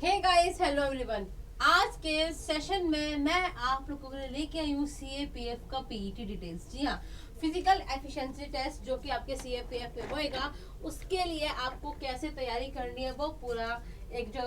Hey guys, hello everyone. आज के session में मैं आप लोगों के लिए लेके आई हूँ CAPF का पीईटी डिटेल्स। जी हाँ, फिजिकल एफिशिएंसी टेस्ट जो कि आपके CAPF में होएगा, उसके लिए आपको कैसे तैयारी करनी है वो पूरा एक जो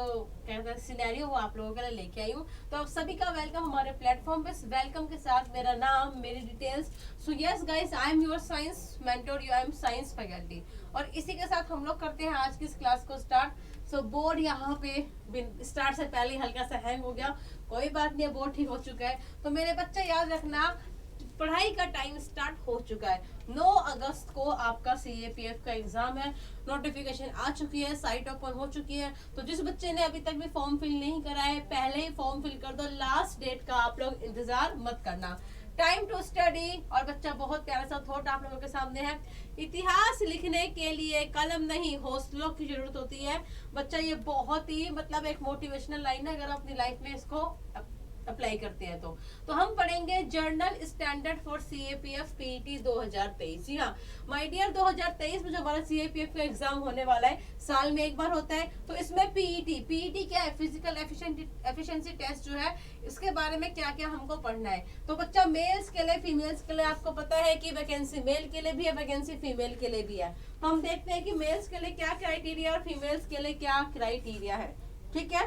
कहते हैं सिनेरियो वो आप लोगों के लिए लेके आई हूँ। तो आप सभी का वेलकम हमारे प्लेटफॉर्म पे। वेलकम के साथ मेरा नाम, मेरी details. So yes guys, I am your science mentor, I am science faculty. और इसी के साथ हम लोग करते हैं आज की इस क्लास को स्टार्ट। सो बोर्ड यहाँ पे स्टार्ट से पहले हल्का सा हैंग हो गया, कोई बात नहीं है, बोर्ड ठीक हो चुका है। तो मेरे बच्चे याद रखना, पढ़ाई का टाइम स्टार्ट हो चुका है। 9 अगस्त को आपका CAPF का एग्जाम है। नोटिफिकेशन आ चुकी है, साइट ओपन हो चुकी है। तो जिस बच्चे ने अभी तक भी फॉर्म फिल नहीं करा है, पहले ही फॉर्म फिल कर दो। लास्ट डेट का आप लोग इंतजार मत करना। Time to study. और बच्चा बहुत प्यारा सा थॉट आप लोगों के सामने है। इतिहास लिखने के लिए कलम नहीं, हौसलों की जरूरत होती है। बच्चा ये बहुत ही मतलब एक मोटिवेशनल लाइन है, अगर आप अपनी लाइफ में इसको अप्लाई करते हैं तो हम पढ़ेंगे journal standard for CAPF PET 2023। जी हाँ माय डियर, 2023 में जो हमारा CAPF का एग्जाम होने वाला है, साल में एक बार होता है। तो इसमें PET क्या है, फिजिकल एफिशिएंसी टेस्ट जो है, इसके बारे में क्या क्या हमको पढ़ना है। तो बच्चा मेल्स के लिए, फीमेल्स के लिए आपको पता है कि वैकेंसी मेल के लिए भी है, वैकेंसी फीमेल के लिए भी है। तो हम देखते हैं कि मेल्स के लिए क्या क्राइटेरिया और फीमेल्स के लिए क्या क्राइटेरिया है। ठीक है,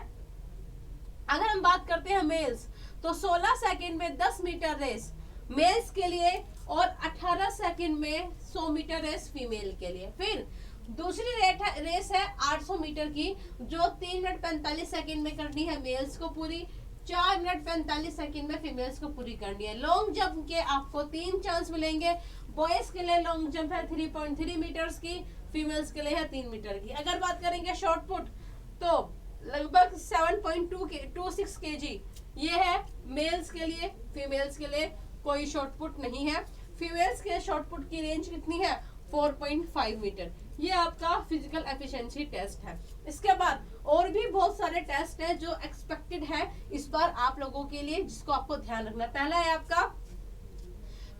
अगर हम बात करते हैं मेल्स, तो 16 सेकंड में 10 मीटर रेस मेल्स के लिए और 18 सेकंड में 100 मीटर रेस फीमेल के लिए। फिर दूसरी रेस है 800 मीटर की, जो 3 मिनट 45 सेकंड में करनी है मेल्स को पूरी, 4 मिनट 45 सेकंड में फीमेल्स को पूरी करनी है। लॉन्ग जंप के आपको 3 चांस मिलेंगे। बॉयज के लिए लॉन्ग जंप है 3.3 मीटर्स की, फीमेल्स के लिए है 3 मीटर की। अगर बात करेंगे शॉर्ट पुट, तो लगभग 7.26 kg ये है मेल्स के लिए। फीमेल्स के लिए कोई शॉर्टपुट नहीं है। फीमेल्स के शॉर्टपुट की रेंज कितनी है, 4.5 मीटर। ये आपका फिजिकल एफिशिएंसी टेस्ट है। इसके बाद और भी बहुत सारे टेस्ट है जो एक्सपेक्टेड है इस बार आप लोगों के लिए, जिसको आपको ध्यान रखना। पहला है आपका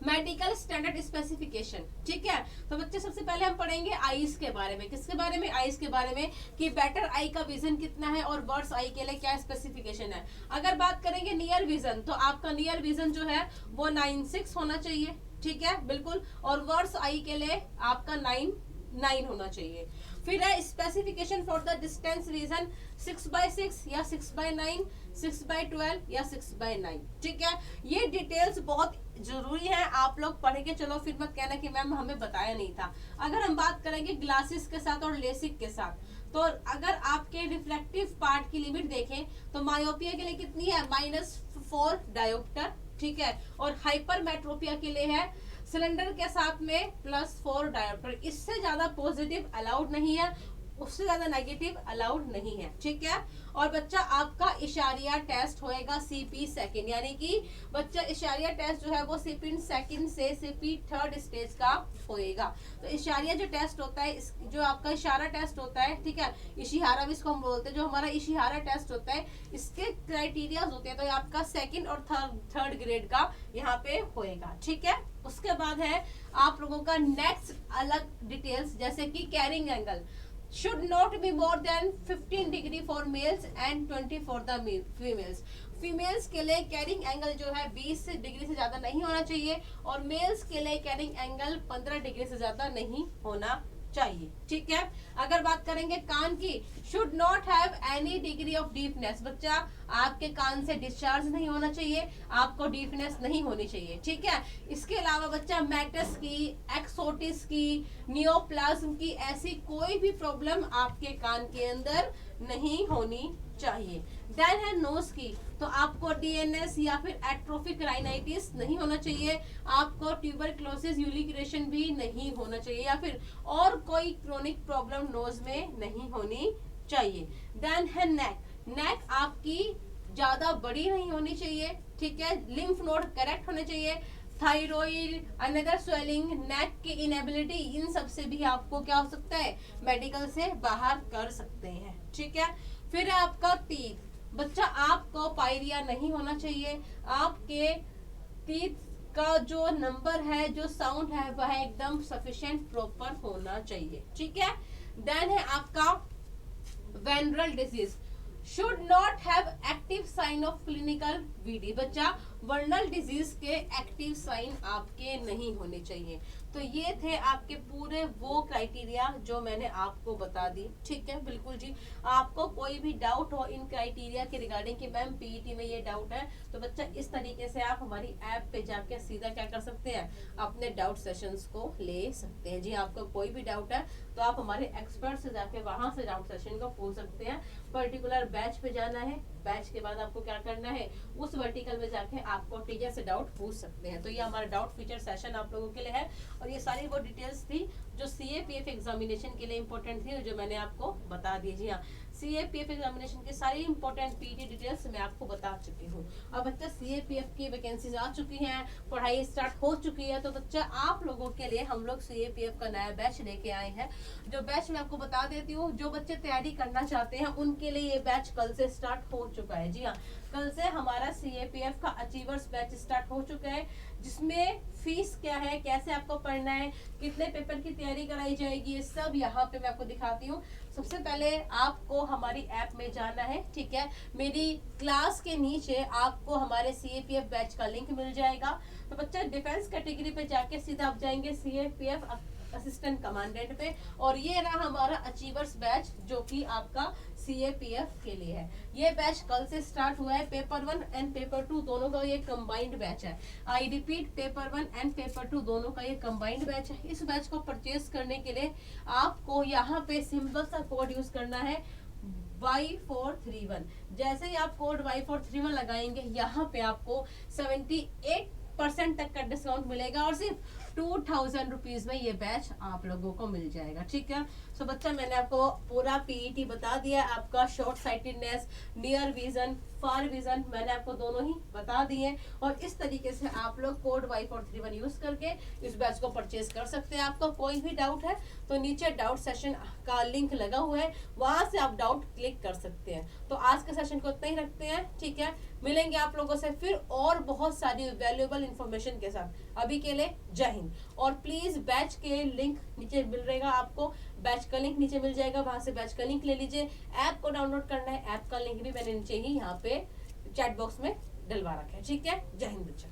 मेडिकल स्टैंडर्ड स्पेसिफिकेशन। ठीक है, तो बच्चे सबसे पहले हम पढ़ेंगे आईज के बारे में। किसके बारे में, आईज के बारे में, कि बेटर आई का विजन कितना है और वर्स आई के लिए क्या स्पेसिफिकेशन है। अगर बात करेंगे नियर विजन, तो आपका नियर विजन जो है वो 9.6 होना चाहिए। ठीक है, बिल्कुल। और वर्स आई के लिए आपका 9.9 होना चाहिए। फिर है specification for the distance vision, 6x6 या 6x9, 6x12 या 6x9। ठीक है, ये डिटेल्स बहुत जरूरी है, आप लोग पढ़ के चलो, फिर मत कहना कि मैम हमें बताया नहीं था। अगर हम बात करेंगे ग्लासेस के साथ और लेसिक के साथ, तो अगर आपके रिफ्लेक्टिव पार्ट की लिमिट देखें तो मायोपिया के लिए कितनी है, -4 डायोप्टर। ठीक है, और हाइपरमेट्रोपिया के लिए है सिलेंडर के साथ में +4 डायोप्टर। इससे ज्यादा पॉजिटिव अलाउड नहीं है, उससे ज्यादा नेगेटिव अलाउड नहीं है। ठीक है, और बच्चा आपका इशारिया टेस्ट होएगा CP सेकंड, यानी कि बच्चा इशारिया टेस्ट जो है वो CP सेकंड से CP थर्ड स्टेज का होएगा। तो इशारिया जो टेस्ट होता है, जो आपका इशारा टेस्ट होता है, ठीक है, इशिहारा भी इसको हम बोलते हैं, जो हमारा इशिहारा टेस्ट होता है, इसके क्राइटेरिया होते हैं। तो आपका सेकंड और थर्ड ग्रेड का यहाँ पे होएगा। ठीक है, उसके बाद है आप लोगों का नेक्स्ट अलग डिटेल्स, जैसे कि carrying angle should not be more than 15 degree for males and 20 for the females। Females के लिए कैरिंग एंगल जो है 20 डिग्री से ज्यादा नहीं होना चाहिए, और मेल्स के लिए कैरिंग एंगल 15 डिग्री से ज्यादा नहीं होना चाहिए। ठीक है, अगर बात करेंगे कान की, should not have any degree of deepness. बच्चा आपके कान से डिस्चार्ज नहीं होना चाहिए, आपको डीपनेस नहीं होनी चाहिए। ठीक है, इसके अलावा बच्चा मैटस की, एक्सोटिस की, नियोप्लाज्म की ऐसी कोई भी प्रॉब्लम आपके कान के अंदर नहीं होनी चाहिए। देन है नोज की, तो आपको DNS या फिर एट्रोफिक राइनाइटिस नहीं होना चाहिए, आपको ट्यूबरक्लोसिस यूरिक्रेशन भी नहीं होना चाहिए, या फिर और कोई क्रोनिक प्रॉब्लम नोज में नहीं होनी चाहिए। देन है नेक, नेक आपकी ज्यादा बड़ी नहीं होनी चाहिए। ठीक है, लिम्फ नोड करेक्ट होने चाहिए। थायराइड, अनदर स्वेलिंग, नेक की इनएबिलिटी, इन सब से भी आपको क्या हो सकता है, मेडिकल से बाहर कर सकते हैं। ठीक है, फिर है आपका टीथ, बच्चा आपको पायरिया नहीं होना चाहिए, आपके टीथ का जो नंबर है, जो साउंड है, वह एकदम सफिशिएंट प्रॉपर होना चाहिए। ठीक है, देन है आपका venereal disease, should not have active sign of clinical VD. बच्चा वर्नल डिजीज के एक्टिव साइन आपके नहीं होने चाहिए। तो ये थे आपके पूरे वो क्राइटेरिया जो मैंने आपको बता दी। ठीक है, बिल्कुल जी। आपको कोई भी डाउट हो इन क्राइटेरिया के रिगार्डिंग कि मैम पीईटी में ये डाउट है, तो बच्चा इस तरीके से आप हमारी ऐप पे जाके सीधा क्या कर सकते हैं, अपने डाउट सेशंस को ले सकते हैं। जी, आपको कोई भी डाउट है तो आप हमारे एक्सपर्ट से जाके वहां से डाउट सेशन को पूछ सकते हैं। पर्टिकुलर बैच पे जाना है, बैच के बाद आपको क्या करना है, उस वर्टिकल में जाके आपको टीचर से डाउट पूछ सकते हैं। तो ये हमारा डाउट फीचर सेशन आप लोगों के लिए है, और ये सारी वो डिटेल्स थी जो सीएपीएफ एग्जामिनेशन के लिए इंपॉर्टेंट थी, जो मैंने आपको बता दी। जी हाँ, सीएपीएफ एग्जामिनेशन की सारी इंपॉर्टेंट पीटी डिटेल्स मैं आपको बता चुकी हूँ। अब बच्चा सीएपीएफ की वैकेंसीज आ चुकी हैं, पढ़ाई स्टार्ट हो चुकी है, तो बच्चा आप लोगों के लिए हम लोग सीएपीएफ का नया बैच लेके आए हैं। जो बैच मैं आपको बता देती हूँ, जो बच्चे तैयारी करना चाहते हैं उनके लिए ये बैच कल से स्टार्ट हो चुका है। जी हाँ, कल से हमारा सीएपीएफ का अचीवर्स बैच स्टार्ट हो चुका है, जिसमें फीस क्या है, कैसे आपको पढ़ना है, कितने पेपर की तैयारी कराई जाएगी, ये सब यहाँ पे मैं आपको दिखाती हूँ। सबसे पहले आपको हमारी ऐप में जाना है। ठीक है, मेरी क्लास के नीचे आपको हमारे सीएपीएफ बैच का लिंक मिल जाएगा। तो बच्चा डिफेंस कैटेगरी पे जाके सीधा आप जाएंगे सीएपीएफ असिस्टेंट कमांडेंट पे, और ये रहा हमारा अचीवर्स बैच जो कि आपका सीएपीएफ के लिए है। ये बैच कल से स्टार्ट हुआ है। पेपर 1 एंड पेपर 2 दोनों का ये कंबाइंड बैच है। I repeat, paper 1 and paper 2 दोनों का ये कंबाइंड बैच है। इस बैच को परचेज करने के लिए आपको यहाँ पे सिंपल सा कोड यूज करना है, Y431। जैसे ही आप कोड Y431 लगाएंगे, यहाँ पे आपको 78% तक का डिस्काउंट मिलेगा, और सिर्फ 2000 रुपीज में ये बैच आप लोगों को मिल जाएगा। ठीक है, सो बच्चा मैंने आपको पूरा पीईटी बता दिया। आपका short sightedness, near vision, far vision मैंने आपको दोनों ही बता दिए, और इस तरीके से आप लोग कोड Y431 यूज करके इस बैच को परचेज कर सकते हैं। आपका कोई भी डाउट है तो नीचे डाउट सेशन का लिंक लगा हुआ है, वहां से आप डाउट क्लिक कर सकते हैं। तो आज के सेशन को इतना ही रखते हैं। ठीक है, मिलेंगे आप लोगों से फिर और बहुत सारी वैल्यूएबल इंफॉर्मेशन के साथ। अभी के लिए जय हिंद। और प्लीज बैच के लिंक नीचे मिल रहेगा आपको, बैच का लिंक नीचे मिल जाएगा, वहां से बैच का लिंक ले लीजिए। ऐप को डाउनलोड करना है, ऐप का लिंक भी मैंने नीचे ही यहाँ पे चैट बॉक्स में डलवा रखा है। ठीक है, जय हिंद बच्चा।